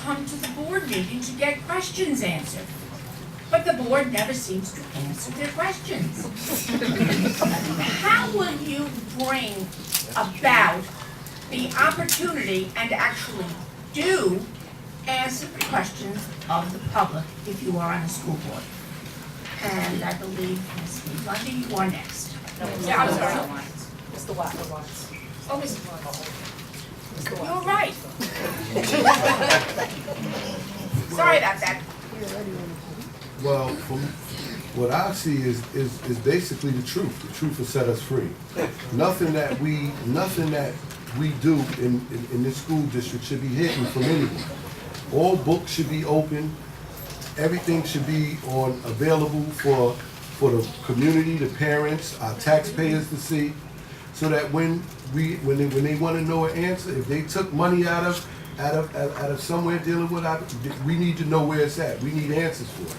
come to the board meeting to get questions answered. But the board never seems to answer their questions. How will you bring about the opportunity and actually do answer the questions of the public if you are on a school board? And I believe, Ms. Lundy, you are next. Yeah, I'm sorry. Mr. Watson. Oh, Mrs. You're right. Sorry about that. Well, from what I see is basically the truth. The truth will set us free. Nothing that we do in this school district should be hidden from anyone. All books should be open. Everything should be available for the community, the parents, our taxpayers to see, so that when they want to know an answer, if they took money out of somewhere dealing with it, we need to know where it's at. We need answers for it.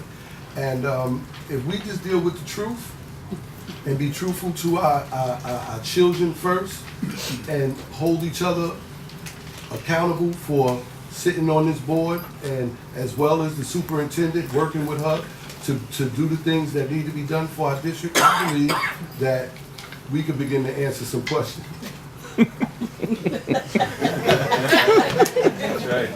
And if we just deal with the truth and be truthful to our children first and hold each other accountable for sitting on this board, and as well as the superintendent working with her to do the things that need to be done for our district, I believe that we can begin to answer some questions. That's right.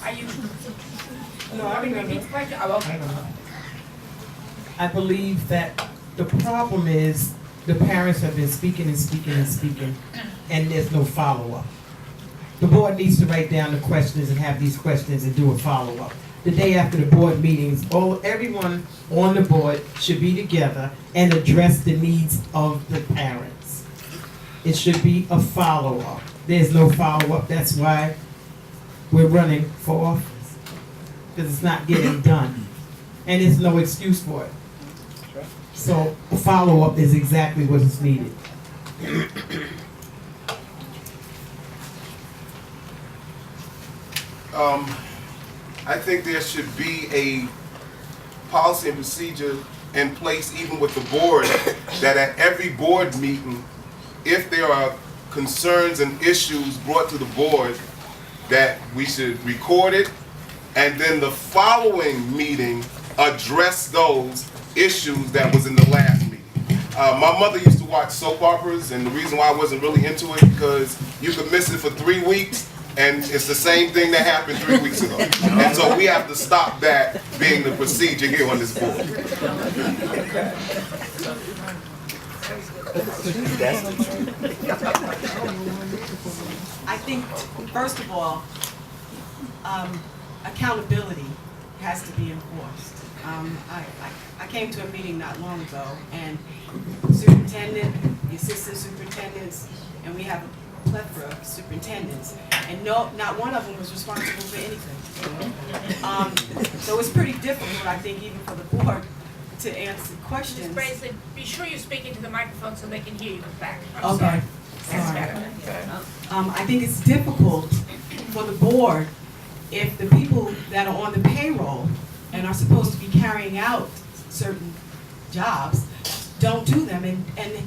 Are you? No, I remember. Repeat the question. Oh, okay. I believe that the problem is the parents have been speaking and speaking and speaking, and there's no follow-up. The board needs to write down the questions and have these questions and do a follow-up. The day after the board meetings, everyone on the board should be together and address the needs of the parents. It should be a follow-up. There's no follow-up. That's why we're running for office, because it's not getting done, and there's no excuse for it. So a follow-up is exactly what is needed. I think there should be a policy and procedure in place, even with the board, that at every board meeting, if there are concerns and issues brought to the board, that we should record it, and then the following meeting address those issues that was in the last meeting. My mother used to watch soap operas, and the reason why I wasn't really into it, because you could miss it for 3 weeks, and it's the same thing that happened 3 weeks ago. And so we have to stop that being the procedure here on this board. I think, first of all, accountability has to be enforced. I came to a meeting not long ago, and the superintendent, the assistant superintendents, and we have a plethora of superintendents, and not one of them was responsible for anything. So it's pretty difficult, I think, even for the board to answer questions. Ms. Braisley, be sure you speak into the microphone so they can hear you back. Okay. That's better. I think it's difficult for the board if the people that are on the payroll and are supposed to be carrying out certain jobs don't do them and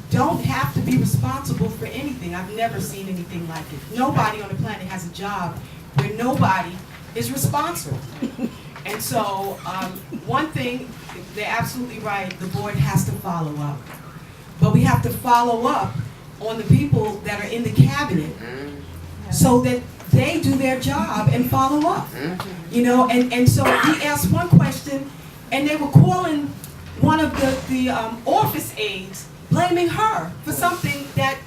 don't have to be responsible for anything. I've never seen anything like it. Nobody on the planet has a job where nobody is responsible. And so one thing, they're absolutely right, the board has to follow up. But we have to follow up on the people that are in the cabinet so that they do their job and follow up. You know, and so we asked one question and they were calling one of the office aides, blaming her for something that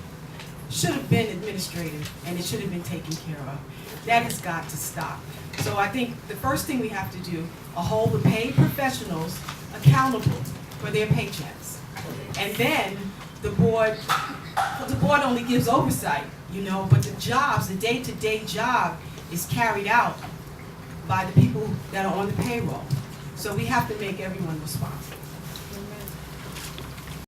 should have been administrative and it should have been taken care of. That has got to stop. So I think the first thing we have to do is hold the paid professionals accountable for their paychecks. And then the board only gives oversight, you know, but the jobs, the day-to-day job is carried out by the people that are on the payroll. So we have to make everyone responsible.